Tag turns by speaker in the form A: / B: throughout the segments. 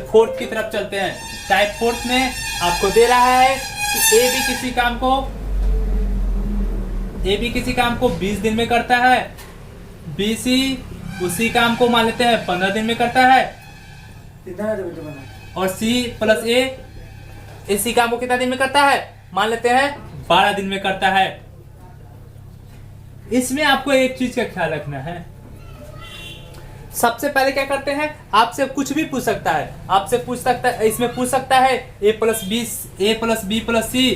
A: Fourth की तरफ चलते हैं। टाइप फोर्थ में आपको दे रहा है कि ए भी किसी काम को 20 दिन में करता है, बी सी उसी काम को मान लेते हैं 15 दिन में करता है, और सी प्लस ए इसी काम को कितना दिन में करता है, मान लेते हैं 12 दिन में करता है। इसमें आपको एक चीज का ख्याल रखना है। सबसे पहले क्या करते हैं, आपसे कुछ भी पूछ सकता है, आपसे पूछ सकता है, इसमें पूछ सकता है A plus B plus C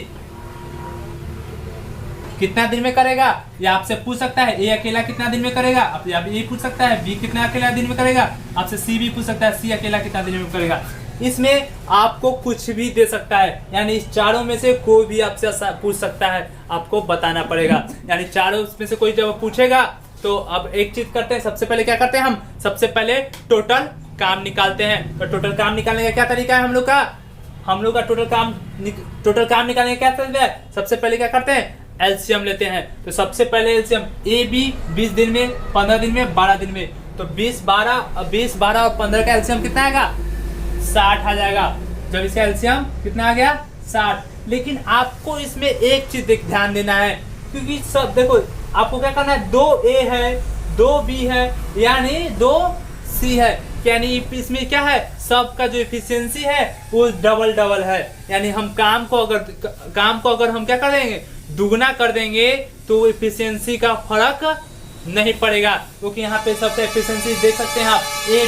A: कितना दिन में करेगा, या आपसे पूछ सकता है ए अकेला कितना दिन में करेगा, आप ये पूछ सकता है बी कितना अकेला दिन में करेगा, आपसे सी भी पूछ सकता है सी अकेला कितना दिन में करेगा। इसमें आपको कुछ भी दे सकता है, यानी इस चारों में से कोई भी आपसे पूछ सकता है, आपको बताना पड़ेगा। यानी चारों में से कोई जब पूछेगा तो अब एक चीज करते हैं, सबसे पहले क्या करते हैं, हम सबसे पहले टोटल काम निकालते हैं। तो टोटल काम निकालने का क्या तरीका है हम लोग का टोटल काम निकालने का क्या तरीका है। सबसे पहले क्या करते हैं, एलसीएम लेते हैं। तो सबसे पहले एलसीएम ए बी 20 दिन में, 15 दिन में, 12 दिन में, तो 20 12 और 15 का एलसीएम कितना आएगा, 60 आ जाएगा। जब इसका एलसीएम कितना आ गया, 60। लेकिन आपको इसमें एक चीज ध्यान देना है, क्योंकि सब देखो आपको क्या करना है, 2 ए है 2 बी है यानी 2 सी है, यानी इसमें क्या है, सबका जो एफिशिएंसी है वो डबल है। यानी हम काम को अगर हम क्या कर देंगे, दुगना कर देंगे तो एफिशिएंसी का फर्क नहीं पड़ेगा, क्योंकि यहाँ पे सबका एफिशिएंसी देख सकते हैं आप, ए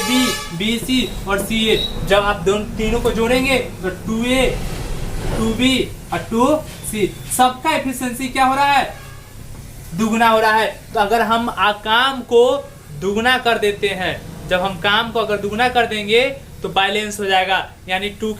A: बी सी और सी ए। जब आप तीनों को जोड़ेंगे तो 2A 2B और 2C, सबका एफिशिएंसी क्या हो रहा है, दुगना हो रहा है। तो अगर हम काम को दुगना कर देते हैं, जब हम काम को अगर दुगना कर देंगे तो बैलेंस हो जाएगा। यानी 4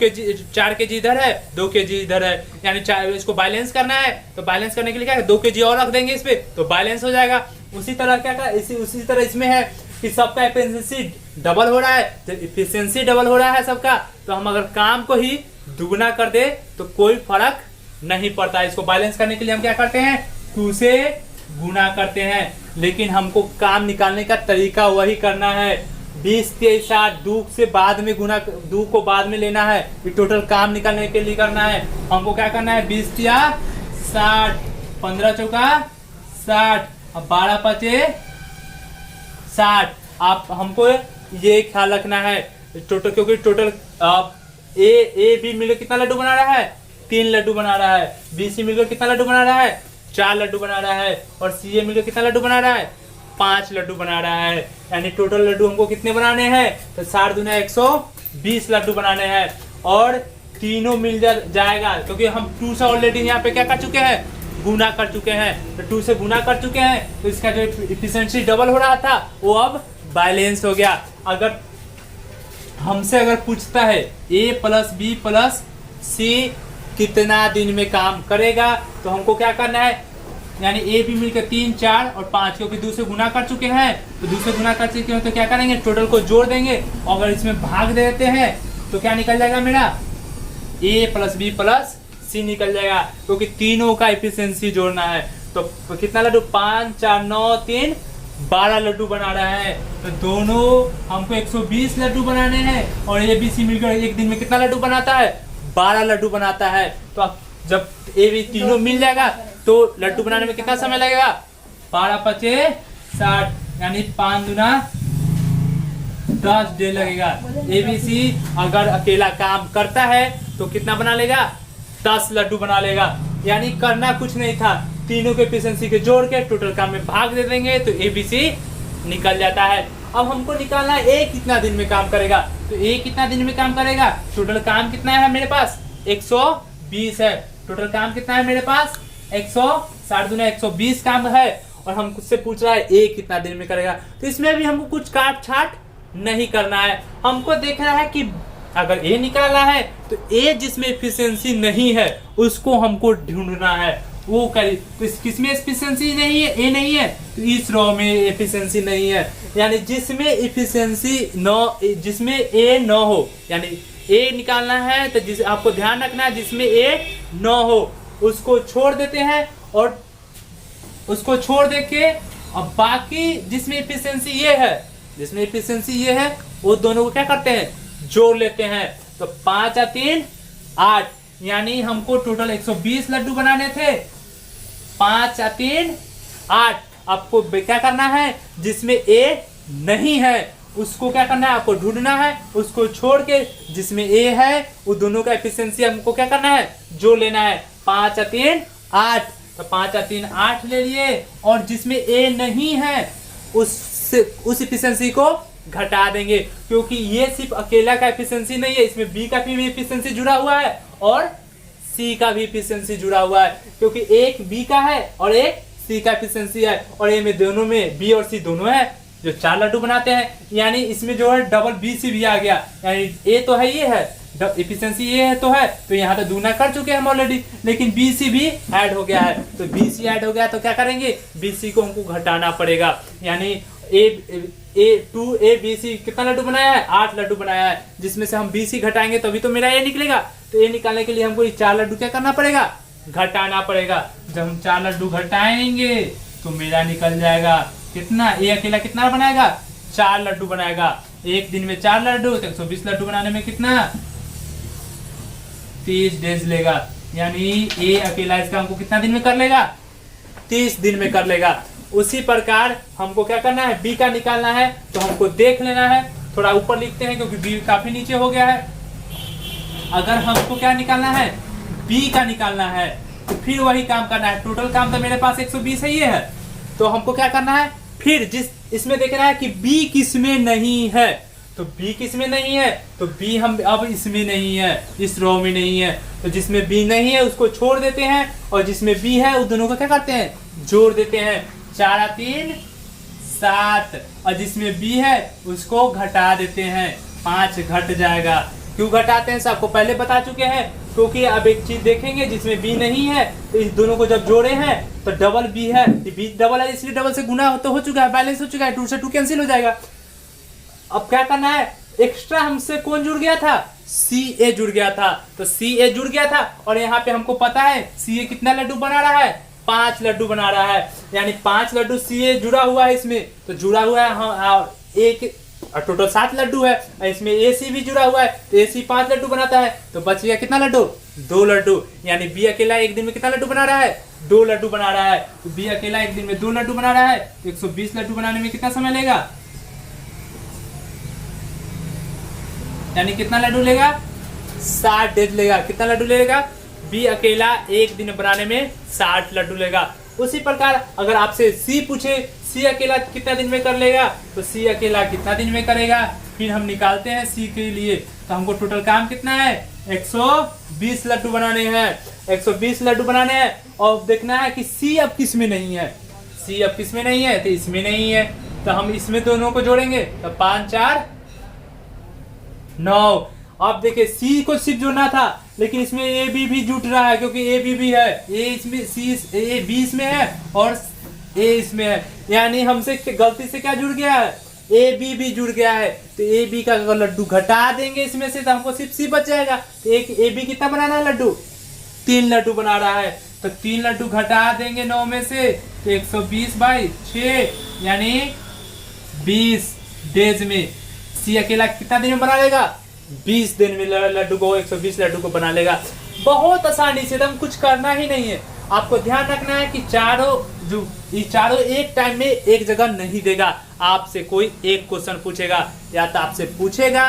A: kg इधर है, 2 kg इधर है, यानी इसको बैलेंस करना है। तो बैलेंस करने के लिए क्या है, 2 kg और रख देंगे इस पे तो बैलेंस हो जाएगा। उसी तरह इसमें है कि सबका एफिशिएंसी डबल हो रहा है। जब एफिशिएंसी डबल हो रहा है सबका, तो हम अगर काम को ही दुगना कर दे तो कोई फर्क नहीं पड़ता। इसको बैलेंस करने के लिए हम क्या करते हैं, 2 से गुना करते हैं। लेकिन हमको काम निकालने का तरीका वही करना है, 20 23 60, 2 से बाद में गुना, 2 को बाद में लेना है। ये टोटल काम निकालने के लिए करना है। हमको क्या करना है, 20 या 60, 15 चौका 60, अब 12 पचे 60। आप हमको ये ख्याल रखना है टोटल, क्योंकि टोटल ए बी मिलकर कितना लड्डू बना रहा है, 3 लड्डू बना रहा है। बी सी मिलकर कितना लड्डू बना रहा है, 4 लड्डू बना रहा है। और सी ए मिलकर कितना लड्डू बना रहा है, 5 लड्डू बना रहा है। यानी टोटल लड्डू हमको कितने बनाने हैं, तो 60 दूना 120 लड्डू बनाने हैं। और तीनों मिल जाएगा, क्योंकि हम 2 से ऑलरेडी यहाँ पे क्या कर चुके हैं, गुना कर चुके हैं। तो 2 से गुना कर चुके हैं, तो इसका जो एफिशिएंसी डबल हो रहा था वो अब बैलेंस हो गया। अगर हमसे अगर पूछता है A plus B plus C कितना दिन में काम करेगा, तो हमको क्या करना है, यानी ए बी मिलकर 3 4 और 5, क्योंकि 2 से गुना कर चुके हैं, तो 2 से गुना कर चुके हैं तो क्या करेंगे, टोटल को जोड़ देंगे। और अगर इसमें भाग दे देते हैं तो क्या निकल जाएगा मेरा, ए प्लस बी प्लस सी निकल जाएगा, क्योंकि तीनों का एफिशिएंसी जोड़ना है। तो कितना लड्डू, 5 4 9 3 12 लड्डू बना रहा है। तो दोनों हमको 120 लड्डू बनाने हैं। और ए बी सी मिलकर एक दिन में कितना लड्डू बनाता है, 12 लड्डू बनाता है। तो अब जब ए बी तीनों मिल जाएगा तो लड्डू बनाने में कितना समय लगेगा, 12 पचे 60, यानी 5 दूना 10 डे लगेगा। एबीसी अगर अकेला काम करता है तो कितना बना लेगा, 10 लड्डू बना लेगा। यानी करना कुछ नहीं था, तीनों के एफिशिएंसी के जोड़ के टोटल काम में भाग दे देंगे तो एबीसी निकल जाता है। अब हमको निकालना है ए कितना दिन में काम करेगा। तो ए कितना दिन में काम करेगा, टोटल काम कितना है मेरे पास, 120 है। टोटल काम कितना है मेरे पास, 160 दूना 120 काम है। और हम खुद से पूछ रहा है ए कितना दिन में करेगा। तो इसमें भी हमको कुछ काट छाट नहीं करना है, हमको देखना है कि अगर ए निकालना है तो ए जिसमें एफिशिएंसी नहीं है उसको हमको ढूंढना है, वो करी। तो किसमें एफिशिएंसी नहीं है, ए नहीं है, तो इस रो में एफिशिएंसी नहीं है। यानी जिसमें एफिशिएंसी जिसमें ए न हो, यानी ए निकालना है तो जिस आपको ध्यान रखना है जिसमें ए न हो उसको छोड़ देते हैं। और उसको छोड़ दे के अब बाकी जिसमें एफिशिएंसी ये है, जिसमें एफिशिएंसी ये है वो दोनों को क्या करते हैं, जोड़ लेते हैं। तो 5 या 3 8, यानी हमको टोटल 120 लड्डू बनाने थे। 5 या 3 8। आपको क्या करना है, जिसमें ए नहीं है उसको क्या करना है, आपको ढूंढना है। उसको छोड़ के जिसमें ए है वो दोनों का एफिशिएंसी हमको क्या करना है, जोड़ लेना है। 5 या 3 8, तो 5 या 3 8 ले लिए, और जिसमें ए नहीं है उस एफिशिएंसी को घटा देंगे, क्योंकि ये सिर्फ अकेला का एफिशिएंसी नहीं है, इसमें बी का भी एफिशिएंसी जुड़ा हुआ है और सी का भी एफिशिएंसी जुड़ा हुआ है, क्योंकि एक बी का है और एक सी का एफिशिएंसी है, और ए में दोनों में बी और सी दोनों है जो 4 लड्डू बनाते हैं। यानी इसमें जो है डबल बी सी भी आ गया, यानी ए तो है, ये है एफिशिएंसी ये है तो यहाँ तो दूना कर चुके हैं हम ऑलरेडी, लेकिन बी सी भी ऐड हो गया है। तो बी सी ऐड हो गया तो क्या करेंगे, बी सी को हमको घटाना पड़ेगा। यानी ए बी सी कितना लड्डू बनाया है, 8 लड्डू बनाया है, जिसमें से हम बी सी घटाएंगे तभी तो मेरा ए निकलेगा। तो ए निकालने के लिए हमको ये 4 लड्डू क्या करना पड़ेगा, घटाना पड़ेगा। जब हम 4 लड्डू घटाएंगे तो मेरा निकल जाएगा कितना, ए अकेला कितना बनाएगा, 4 लड्डू बनाएगा। एक दिन में 4 लड्डू, तो 120 लड्डू बनाने में कितना, 30 डेज लेगा। यानी ए अकेला इसका हमको कितना दिन में कर लेगा, 30 दिन में कर लेगा। उसी प्रकार हमको क्या करना है, बी का निकालना है, तो हमको देख लेना है। थोड़ा ऊपर लिखते हैं क्योंकि बी काफी नीचे हो गया है। अगर हमको क्या निकालना है, बी का निकालना है, तो फिर वही काम करना है। टोटल काम तो मेरे पास 120 है, ये है, तो हमको क्या करना है, फिर जिस इसमें देखना है कि बी किसमें नहीं है, तो बी किसमें नहीं है, तो बी हम अब इसमें नहीं है, इस रो में नहीं है, तो जिसमें बी नहीं है उसको छोड़ देते हैं, और जिसमें बी है उस दोनों को क्या करते हैं, जोड़ देते हैं। 4 या 3 7, और जिसमें बी है उसको घटा देते हैं, 5 घट जाएगा। क्यों घटाते हैं सबको पहले बता चुके हैं, क्योंकि अब एक चीज देखेंगे, जिसमें बी नहीं है तो इस दोनों को जब जोड़े हैं तो डबल बी है, बी डबल है इसलिए डबल से गुना तो हो चुका है, बैलेंस हो चुका है, 2 से 2 कैंसिल हो जाएगा। अब क्या करना है, एक्स्ट्रा हमसे कौन जुड़ गया था, सी ए जुड़ गया था, तो सी ए जुड़ गया था, और यहाँ पे हमको पता है सी ए कितना लड्डू बना रहा है, 5 लड्डू बना रहा है। यानी 5 लड्डू सी ए जुड़ा हुआ है, इसमें तो जुड़ा हुआ है हाँ, एक टोटल 7 लड्डू है, इसमें ए सी भी जुड़ा हुआ है, तो ए सी 5 लड्डू बनाता है, तो बच गया कितना लड्डू, 2 लड्डू। यानी बी अकेला एक दिन में कितना लड्डू बना रहा है, 2 लड्डू बना रहा है। तो बी अकेला एक दिन में 2 लड्डू बना रहा है, 120 लड्डू बनाने में कितना समय लेगा, यानी कितना लड्डू लेगा, 60 डेज लेगा। कितना लड्डू लेगा, बी अकेला एक दिन बनाने में 60 लड्डू लेगा। उसी प्रकार अगर आपसे सी पूछे सी अकेला कितना दिन में कर लेगा, तो सी अकेला कितना दिन में करेगा, फिर हम निकालते हैं सी के लिए। तो हमको टोटल काम कितना है, 120 लड्डू बनाने हैं, 120 लड्डू बनाने हैं, और देखना है कि सी अब किस में नहीं है, सी अब किस में नहीं है, तो इसमें नहीं है, तो हम इसमें दोनों को जोड़ेंगे, तो 5 4 9। अब देखिए सी को सिर्फ जोड़ना था, लेकिन इसमें ए बी भी जुट रहा है, क्योंकि ए बी भी है, ए इसमें सी ए बी इसमें है और ए इसमें है। यानी हमसे गलती से क्या जुड़ गया है, ए बी भी जुड़ गया है, तो ए बी का अगर लड्डू घटा देंगे इसमें से तो हमको सिर्फ सी बच जाएगा। तो एक ए बी कितना बनाना है लड्डू, 3 लड्डू बना रहा है, तो 3 लड्डू घटा देंगे 9 में से, तो 120/6 यानी 20 डेज में। सी अकेला कितना दिन में बना लेगा, 20 दिन में लड्डू को 120 लड्डू को बना लेगा। बहुत आसानी से, एकदम कुछ करना ही नहीं है। आपको ध्यान रखना है कि ये चारों एक टाइम में एक जगह नहीं देगा। आपसे कोई एक क्वेश्चन पूछेगा, या तो आपसे पूछेगा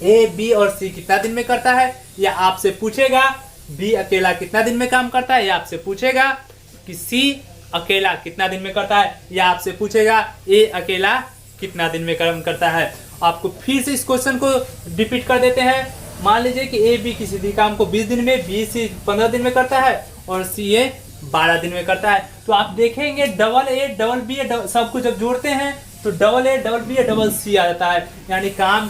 A: ए बी और सी कितना दिन में करता है, या आपसे पूछेगा बी अकेला कितना दिन में काम करता है, या आपसे पूछेगा कि सी अकेला कितना दिन में करता है, या आपसे पूछेगा ए अकेला कितना दिन में काम करता है। आपको फिर से इस क्वेश्चन को रिपीट कर देते हैं। मान लीजिए कि ए बी किसी भी काम को 20 दिन में, बी सी 15 दिन में करता है, और सी ए 12 दिन में करता है। तो आप देखेंगे डबल ए डबल बी सब कुछ जब जोड़ते हैं तो double A double B double C आ जाता है। यानी काम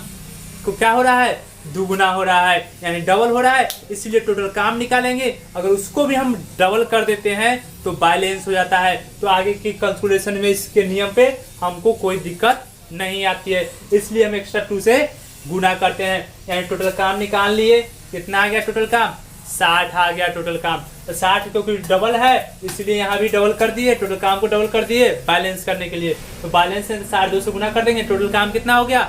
A: को क्या हो रहा है, दुगुना हो रहा है, यानी डबल हो रहा है, इसलिए टोटल काम निकालेंगे। अगर उसको भी हम डबल कर देते हैं तो बैलेंस हो जाता है। तो आगे की कैलकुलेशन में इसके नियम पे हमको कोई दिक्कत नहीं आती है, इसलिए हम एक्स्ट्रा 2 से गुना करते हैं। यानी टोटल काम निकाल लिए, कितना आ गया टोटल काम, 60 आ गया टोटल काम। तो 60 क्योंकि डबल है इसलिए यहाँ भी डबल कर दिए, टोटल काम को डबल कर दिए बैलेंस करने के लिए। तो बैलेंस से 60 2 से गुना कर देंगे, टोटल काम कितना हो गया,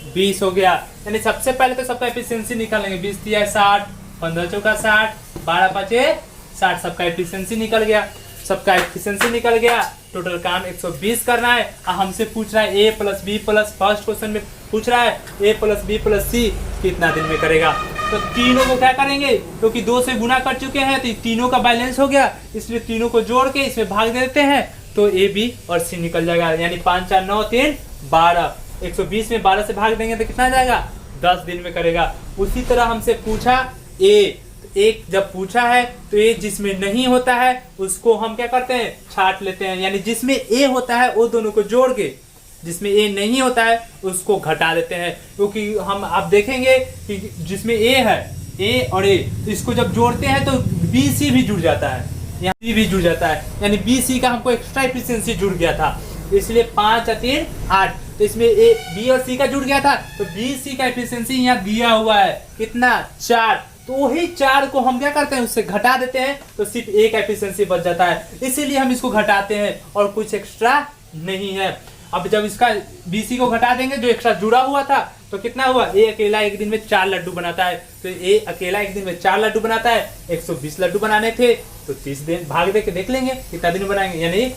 A: 20 हो गया। यानी सबसे पहले तो सबका एफिशिएंसी निकालेंगे। 20 तिया 60, 15 चौका 60, 12 पचे 60, सबका एफिशिएंसी निकल गया। सबका एफिशिएंसी निकल गया। टोटल काम 120 करना है। हमसे पूछ रहा है A plus B plus, first question में पूछ रहा है A plus B plus C कितना दिन में करेगा। तो तीनों को क्या करेंगे, क्योंकि 2 से गुना कर चुके हैं तो तीनों का बैलेंस हो गया, इसलिए तीनों को जोड़ के इसमें भाग देते हैं तो ए बी और सी निकल जाएगा। यानी 5 4 9 3 12, 120 में 12 से भाग देंगे तो कितना जाएगा, 10 दिन में करेगा। उसी तरह हमसे पूछा ए, एक जब पूछा है तो ये जिसमें नहीं होता है उसको हम क्या करते हैं, छाट लेते हैं। यानी जिसमें ए होता है वो दोनों को जोड़ के, जिसमें ए नहीं होता है उसको घटा देते हैं। क्योंकि हम आप देखेंगे कि जिसमें ए है, ए और ए, तो इसको जब जोड़ते हैं तो बी सी भी जुड़ जाता है, यहाँ बी भी जुड़ जाता है। यानी बी सी का हमको एक्स्ट्रा एफिशिएंसी जुड़ गया था, इसलिए 5 और 3 8, तो इसमें ए बी और सी का जुड़ गया था, तो बी सी का एफिशिएंसी यहाँ दिया हुआ है कितना, 4। तो वही 4 को हम क्या करते हैं, उससे घटा देते हैं तो सिर्फ एक एफिशिएंसी बच जाता है, इसीलिए हम इसको घटाते हैं और कुछ एक्स्ट्रा नहीं है। अब जब इसका बीसी को घटा देंगे जो एक्स्ट्रा जुड़ा हुआ था तो कितना हुआ, ए अकेला एक दिन में 4 लड्डू बनाता है, तो ए अकेला एक दिन में 4 लड्डू बनाता है। 120 लड्डू बनाने थे तो 30 दिन भाग दे के देख लेंगे कितना दिन में बनाएंगे, यानी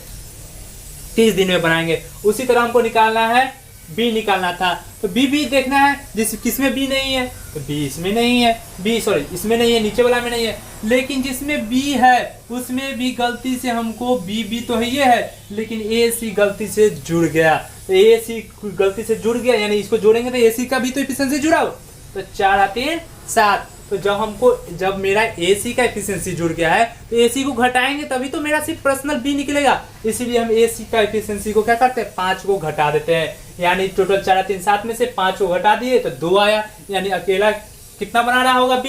A: 30 दिन में बनाएंगे। उसी तरह हमको निकालना है बी, निकालना था तो बी भी देखना है, जिस किसमें बी नहीं है तो बी इसमें नहीं है, बी सॉरी इसमें नहीं है, नीचे वाला में नहीं है। लेकिन जिसमें बी है उसमें भी गलती से हमको बी तो है ये है, लेकिन ए सी गलती से जुड़ गया, तो ए सी गलती से जुड़ गया, यानी इसको जोड़ेंगे तो ए सी का भी तो एफिशिएंसी जुड़ा हो, तो 4 और 3 7। तो जब मेरा AC का एफिशिएंसी जुड़ गया है तो AC को घटाएंगे तभी तो मेरा सिर्फ पर्सनल B निकलेगा, इसीलिए हम AC का एफिशिएंसी को क्या करते हैं, 5 को घटा देते हैं। यानी टोटल 4 3 7 में से 5 को घटा दिए तो 2 आया, यानी अकेला कितना बना रहा होगा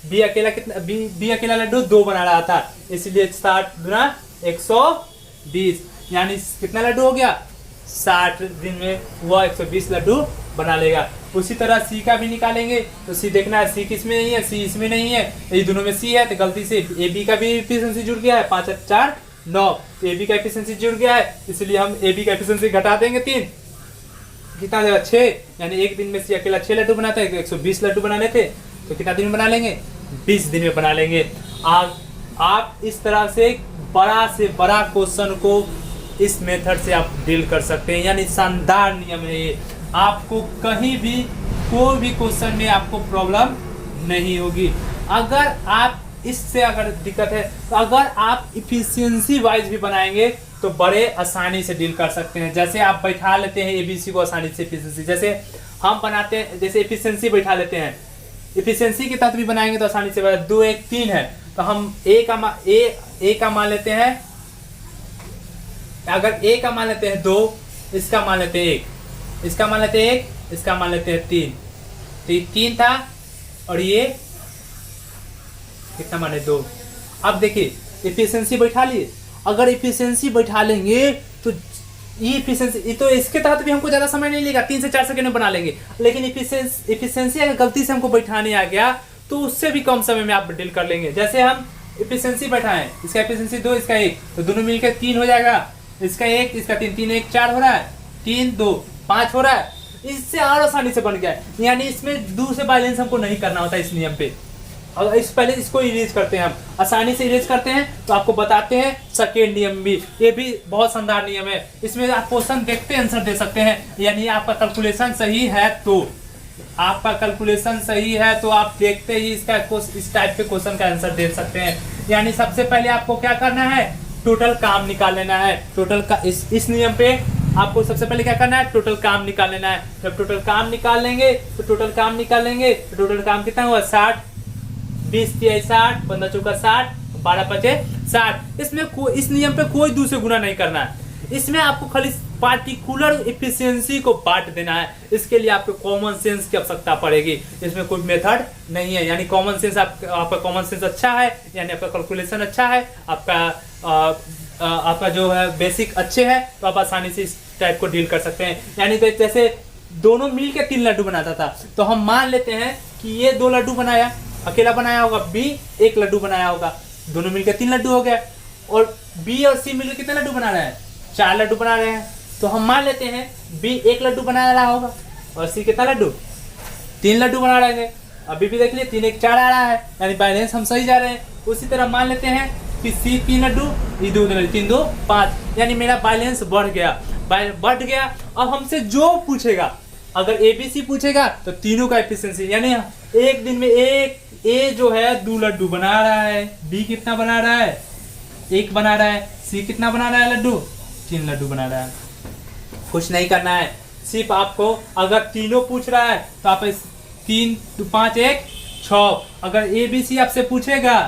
A: B अकेला कितना, B अकेला लड्डू 2 बना रहा था, इसलिए 60 गुना 120, यानी कितना लड्डू हो गया, 60 दिन में वह 120 लड्डू बना लेगा। उसी तरह सी का भी निकालेंगे तो सी देखना है, सी किसमें नहीं है, सी इसमें नहीं है, ये दोनों में सी है तो गलती से ए बी का भी एफिशिएंसी जुड़ गया है, 5 और 4 9, तो ए बी का एफिशिएंसी जुड़ गया है, इसलिए हम ए बी का एफिशिएंसी घटा देंगे 3, कितना देगा 6, यानी एक दिन में सी अकेला 6 लड्डू बनाता है, 120 लड्डू बनाने थे तो कितना दिन में बना लेंगे, 20 दिन में बना लेंगे। आप इस तरह से बड़ा क्वेश्चन को इस मेथड से आप डील कर सकते हैं, यानी शानदार नियम है ये, आपको कहीं भी कोई भी क्वेश्चन में आपको प्रॉब्लम नहीं होगी। अगर आप इससे अगर दिक्कत है तो अगर आप इफिशियंसी वाइज भी बनाएंगे तो बड़े आसानी से डील कर सकते हैं। जैसे आप बैठा लेते हैं एबीसी को आसानी से इफिशियंसी, जैसे हम बनाते हैं, जैसे इफिशियंसी बैठा लेते हैं, इफिशियंसी के तहत भी बनाएंगे तो आसानी से 2 1 3 है तो हम ए का मान लेते हैं, अगर ए का मान लेते हैं 2, इसका मान लेते हैं 1, इसका मान लेते हैं 1, इसका मान लेते हैं 3, तो ये 3 था और ये कितना माने 2। अब देखिए इफिशियंसी बैठा लिए, अगर इफिशियंसी बैठा लेंगे तो ये इफिशियंसी तो इसके तहत भी हमको ज्यादा समय नहीं लेगा, 3 से 4 सेकंड में बना लेंगे। लेकिन इफिशियंसी अगर गलती से हमको बैठाने आ गया तो उससे भी कम समय में आप डील कर लेंगे। जैसे हम इफिशियंसी बैठाएं, इसका इफिशियंसी 2, इसका 1, तो दोनों मिलकर 3 हो जाएगा, इसका 1 इसका 3, 3 1 4 हो रहा है, 3 2 5 हो रहा है, इससे और आसानी से बन गया है। यानी इसमें 2 से बैलेंस हमको नहीं करना होता इस नियम पे। और इस पहले इसको इरेज करते हैं, हम आसानी से इरेज करते हैं तो आपको बताते हैं सेकेंड नियम भी, ये भी बहुत शानदार नियम है। इसमें आप क्वेश्चन देखते आंसर दे सकते हैं, यानी आपका कैलकुलेशन सही है तो आप देखते ही इसका इस टाइप के क्वेश्चन का आंसर दे सकते हैं। यानी सबसे पहले आपको क्या करना है, टोटल काम निकाल लेना है। टोटल का इस नियम पे आपको सबसे पहले क्या करना है, टोटल काम निकाल लेना है। जब टोटल काम निकाल लेंगे तो टोटल काम कितना हुआ, 60, 20 3 60, 15 चौका 60, 12 पचे 60। इसमें इस नियम पे कोई 2 से गुना नहीं करना है, इसमें आपको खाली पार्टिकुलर इफिशियंसी को बांट देना है। इसके लिए आपको कॉमन सेंस की आवश्यकता पड़ेगी, इसमें कोई मेथड नहीं है। यानी कॉमन सेंस आपका कॉमन सेंस अच्छा है, यानी आपका कैलकुलेशन अच्छा है, आपका जो है बेसिक अच्छे है, तो आप आसानी से इस टाइप को डील कर सकते हैं। यानी तो जैसे दोनों मिल के 3 लड्डू बनाता था तो हम मान लेते हैं कि ये 2 लड्डू बनाया, अकेला बनाया होगा, बी 1 लड्डू बनाया होगा, दोनों मिलकर 3 लड्डू हो गया, और बी और सी मिलकर कितने लड्डू बना रहे हैं, 4 लड्डू बना रहे हैं। तो हम मान लेते हैं बी 1 लड्डू बना रहा होगा, और सी कितना लड्डू, 3 लड्डू बना रहे हैं। अभी भी देख लिए 3 1 4 आ रहा है, यानी बैलेंस हम सही जा रहे हैं। उसी तरह मान लेते हैं कि सी 3 लड्डू, ये 2 3 2 5, यानी मेरा बैलेंस बढ़ गया। अब हमसे जो पूछेगा, अगर एबीसी पूछेगा तो तीनों का एफिशिएंसी, यानी एक दिन में ए जो है 2 लड्डू बना रहा है, बी कितना बना रहा है, 1 बना रहा है, सी कितना बना रहा है लड्डू, 3 लड्डू बना रहा है। कुछ नहीं करना है, सिर्फ आपको अगर तीनों पूछ रहा है तो आप 3 5 1 6, अगर ए बी सी आपसे पूछेगा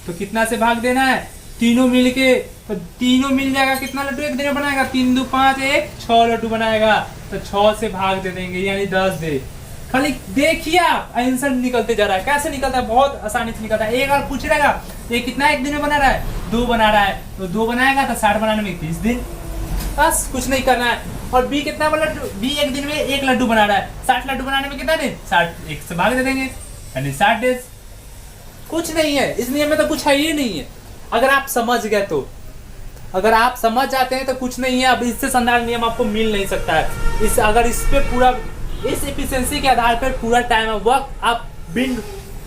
A: तो कितना से भाग देना है, तीनों मिल के, तो तीनों मिल जाएगा, कितना लड्डू एक दिन में बनाएगा, 3 2 5 1 6 लड्डू बनाएगा, तो 6 से भाग दे देंगे, यानी 10 दे। खाली देखिए आप आंसर निकलते जा रहा है, कैसे निकलता है, बहुत आसानी से निकलता है। एक बार पूछ रहेगा ये कितना एक दिन में बना रहा है, 2 बना रहा है, तो 2 बनाएगा तो 60 बनाने में 30 दिन, बस कुछ नहीं करना है। और बी कितना लड्डू, बी एक दिन में 1 लड्डू बना रहा है, 60 लड्डू बनाने में कितना दिन, 60 1 से भाग दे देंगे, यानी 60 डेज। कुछ नहीं है इस नियम में, तो कुछ है ही नहीं है। अगर आप समझ गए तो, अगर आप समझ जाते हैं तो कुछ नहीं है। अब इससे संधारण नियम आपको मिल नहीं सकता है। अगर इस पे पूरा, इस एफिशिएंसी के आधार पर पूरा टाइम ऑफ वर्क आप बिन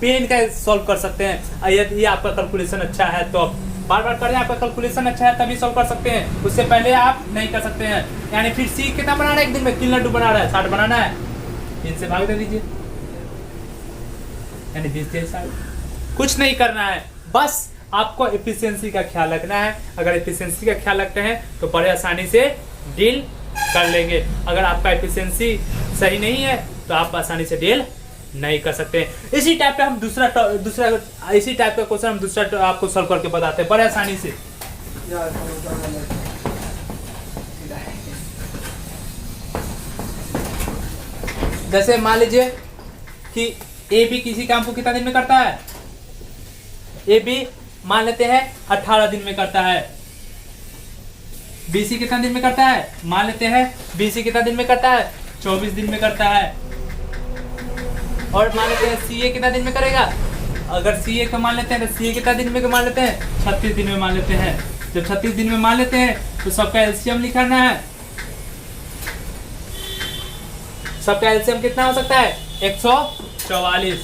A: पेन का सॉल्व कर सकते हैं। यदि आपका कैलकुलेशन अच्छा है तो आप बार बार करें, आपका कैलकुलेशन अच्छा है तभी सॉल्व कर सकते हैं, उससे पहले आप नहीं कर सकते हैं। यानी फिर सी कितना बना रहा है एक दिन में, 3 लड्डू बना रहा है, 60 बनाना है, 3 से भाग दे दीजिए, यानी 20 से 60। कुछ नहीं करना है, बस आपको एफिशिएंसी का ख्याल रखना है। अगर एफिशिएंसी का ख्याल रखते हैं तो बड़े आसानी से डील कर लेंगे। अगर आपका एफिशिएंसी सही नहीं है तो आप आसानी से डील नहीं कर सकते। इसी टाइप पे हम दूसरा इसी टाइप का क्वेश्चन हम दूसरा आपको सॉल्व करके बताते हैं बड़े आसानी से। जैसे मान लीजिए कि ए बी किसी काम को कितना दिन में करता है, ए बी मान लेते हैं 18 दिन में करता है, बीसी कितना दिन में करता है, मान लेते हैं बीसी कितना दिन में करता है, 24 दिन में करता है। और मान लेते हैं सी ए कितना दिन में करेगा, अगर सी ए को मान लेते हैं तो सी ए कितना दिन में मान लेते हैं, 36 दिन में मान लेते हैं। जब 36 दिन में मान लेते हैं तो सबका एलसीएम लिखना है। सबका एलसीएम कितना हो सकता है, 144।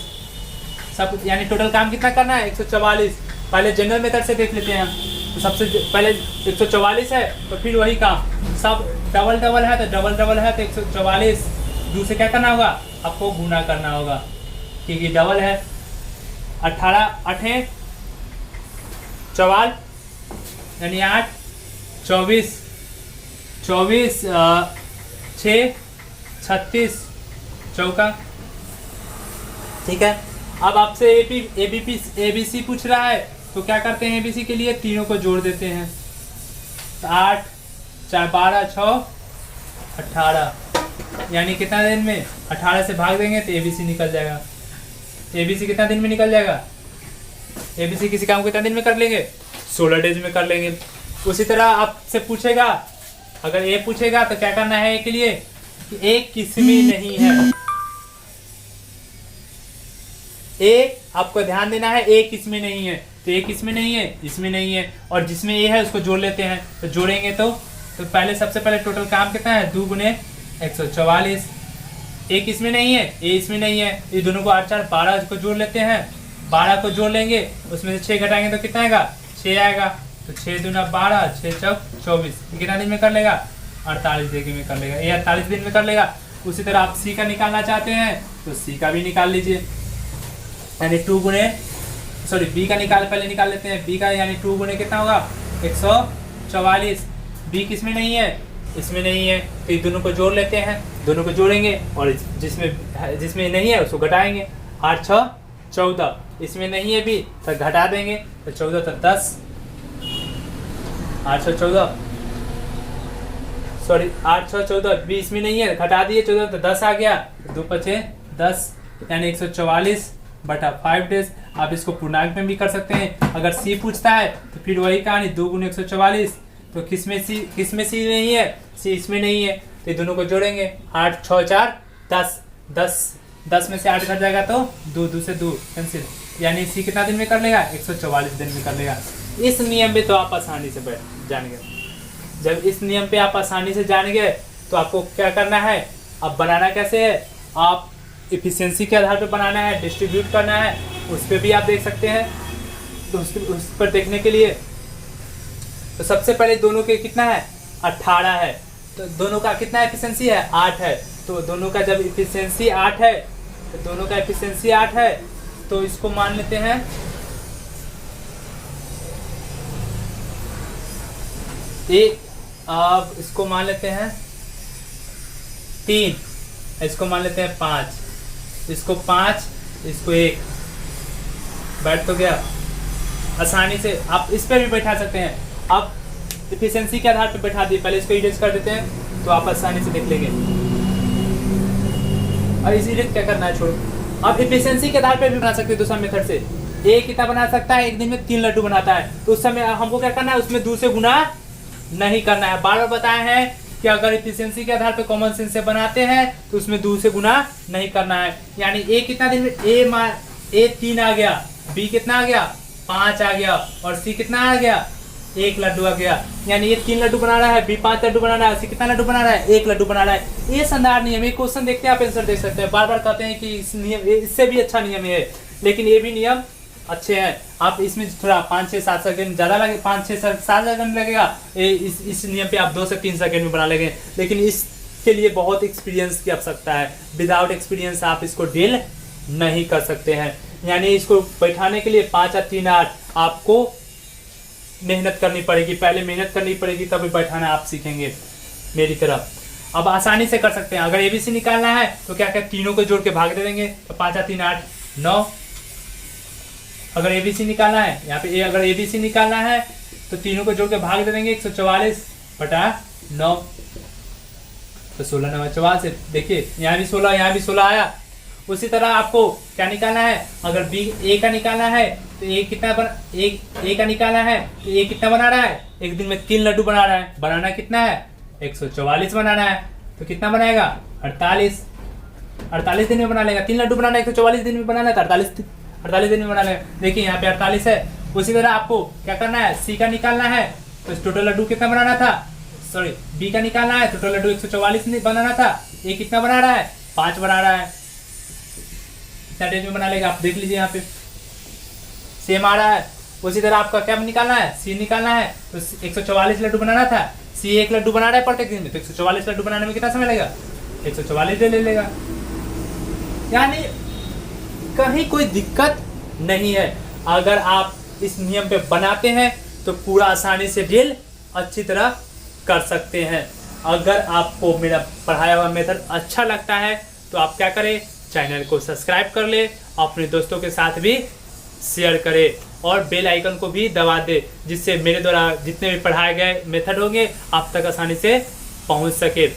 A: सब यानी टोटल काम कितना करना है, 144। पहले जनरल मेथड से देख लेते हैं हम। तो सबसे पहले 144 है तो फिर वही काम, सब डबल डबल है तो डबल डबल है तो 144। दूसरे क्या करना होगा, आपको गुना करना होगा क्योंकि डबल है। 18 8 4 यानी 8, 24 24 6 36 चौका। ठीक है, अब आपसे एबीसी पूछ रहा है तो क्या करते हैं, एबीसी के लिए तीनों को जोड़ देते हैं। 8 4 12 6 18, यानी कितना दिन में, 18 से भाग देंगे तो एबीसी निकल जाएगा। एबीसी कितना दिन में निकल जाएगा, एबीसी किसी काम को कितना दिन में कर लेंगे, 16 डेज में कर लेंगे। उसी तरह आपसे पूछेगा, अगर ए पूछेगा तो क्या करना है ए के लिए, कि ए किस्मी नहीं है। ए आपको ध्यान देना है, ए किसमें नहीं है, तो ए किसमें नहीं है, इसमें नहीं है। और जिसमें ए है उसको जोड़ लेते हैं, तो जोड़ेंगे तो पहले सबसे पहले टोटल काम कितना है, 2 गुने 144। ए किसमें नहीं है, ए इसमें नहीं है, ये दोनों को 8 4 12 को जोड़ लेते हैं। 12 को जोड़ लेंगे, उसमें से 6 घटाएंगे तो कितना आएगा, 6 आएगा। तो 6 दूना 12, 6 चौक 24, कितना दिन में कर लेगा, 48 दिन में कर लेगा, ये 48 दिन में कर लेगा। उसी तरह आप सी का निकालना चाहते हैं तो सी का भी निकाल लीजिए, यानी 2 गुने बी का पहले निकाल लेते हैं। बी का यानी 2 गुने कितना होगा, 144। बी किसमें नहीं है, इसमें नहीं है, तो ये दोनों को जोड़ लेते हैं। दोनों को जोड़ेंगे और जिसमें नहीं है उसको घटाएंगे। 8 6 14, इसमें नहीं है बी तो घटा देंगे, तो 14 तो 10, 8 6 14 8 6 14, बी इसमें नहीं है, घटा दिए 14 तो 10 आ गया। 2 5 10, यानी 144 बटा 5 डेज। आप इसको पूर्णांक में भी कर सकते हैं। अगर सी पूछता है तो फिर वही कहानी, 2 गुने 144, तो किसमें सी नहीं है, सी इसमें नहीं है, तो ये दोनों को जोड़ेंगे। 8 6 4 10 में से 8 घट जाएगा तो 2 से 2 कैंसिल, यानी सी कितना दिन में कर लेगा, 144 दिन में कर लेगा। इस नियम पे तो आप आसानी से जान गए। जब इस नियम पे आप आसानी से जान गए तो आपको क्या करना है, अब बनाना कैसे है, आप इफिशिएंसी के आधार पर बनाना है, डिस्ट्रीब्यूट करना है, उस पर भी आप देख सकते हैं। तो उस पर देखने के लिए तो सबसे पहले दोनों के कितना है 18 है, तो दोनों का कितना एफिशिएंसी है 8 है। तो दोनों का जब एफिशिएंसी 8 है, तो दोनों का एफिशिएंसी 8 है, तो इसको मान लेते हैं अब इसको मान लेते हैं 3, इसको मान लेते हैं 5, इसको 5, इसको 1, बैठ तो गया। आसानी से आप इस पर भी बैठा सकते हैं। आप एफिशिएंसी के आधार पर बैठा दिए, पहले इसको इरेज कर देते हैं तो आप आसानी से देख लेंगे। और इस इरेज क्या करना है छोड़ो। आप एफिशिएंसी के आधार पर भी बना सकते हैं दूसरा मेथड से। एक कितना बना सकता है, एक दिन में 3 लड्डू बनाता है, तो उस समय हमको क्या करना है, उसमें 2 से गुना नहीं करना है। बार बार बताए हैं कि अगर एफिशिएंसी के आधार पर कॉमन सेंस से बनाते हैं तो उसमें 2 से गुना नहीं करना है। यानी ए कितना दिन में ए 3 आ गया, बी कितना आ गया 5 आ गया, और सी कितना आ गया 1 लड्डू आ गया। यानी ये 3 लड्डू बना रहा है, बी 5 लड्डू बना रहा है, सी कितना लड्डू बना रहा है 1 लड्डू बना रहा है। ये शानदार नियम है। क्वेश्चन देखते हैं आप आंसर देख सकते हैं। बार बार कहते हैं कि इस नियम इससे भी अच्छा नियम है, लेकिन ये भी नियम अच्छे हैं। आप इसमें थोड़ा 5-6-7 सेकंड ज़्यादा लगे, 5-6-7 सेकंड लगेगा। इस नियम पे आप 2 से 3 सेकंड में बना लेंगे, लेकिन इसके लिए बहुत एक्सपीरियंस की आवश्यकता है। विदाउट एक्सपीरियंस आप इसको डील नहीं कर सकते हैं। यानी इसको बैठाने के लिए 5 और 3 8 आपको मेहनत करनी पड़ेगी, पहले मेहनत करनी पड़ेगी तभी बैठाना आप सीखेंगे मेरी तरह। अब आसानी से कर सकते हैं। अगर एबीसी निकालना है तो क्या क्या तीनों को जोड़ के भाग दे देंगे, तो 5 और 3 8 9। अगर एबीसी निकालना है, यहाँ पे अगर एबीसी निकालना है तो तीनों को जोड़ के भाग दे देंगे 144/9, तो 16 9 44। देखिए यहाँ भी 16, यहाँ भी 16 आया। उसी तरह आपको क्या निकालना है, अगर बी ए का निकालना है तो ए कितना ए का निकालना है तो ए कितना बना रहा है, एक दिन में 3 लड्डू बना रहा है। बनाना कितना है 144 बनाना है, तो कितना बनाएगा 48 दिन में बना लेगा। 3 लड्डू बनाना है 144 दिन में बनाना है, तो 48 दिन में बना लेगा। देखिए यहाँ पे 48 है। उसी तरह आपको क्या करना है, सी का निकालना है तो टोटल लड्डू कितना बनाना था, सॉरी बी का निकालना है, टोटल लड्डू 144 बनाना था। ए कितना बना रहा है 5 बना रहा है, कितना डेज में बना लेगा आप देख लीजिए। यहाँ पे सेम आ रहा है। उसी तरह आपका क्या निकालना है, सी निकालना है, तो 144 लड्डू बनाना था। सी 1 लड्डू बना रहा है प्रत्येक दिन में, तो 144 लड्डू बनाने में कितना समय लगेगा 144 ले लेगा। यानी कहीं कोई दिक्कत नहीं है। अगर आप इस नियम पे बनाते हैं तो पूरा आसानी से डील अच्छी तरह कर सकते हैं। अगर आपको मेरा पढ़ाया हुआ मेथड अच्छा लगता है तो आप क्या करें, चैनल को सब्सक्राइब कर ले, अपने दोस्तों के साथ भी शेयर करें और बेल आइकन को भी दबा दे, जिससे मेरे द्वारा जितने भी पढ़ाए गए मेथड होंगे आप तक आसानी से पहुंच सके।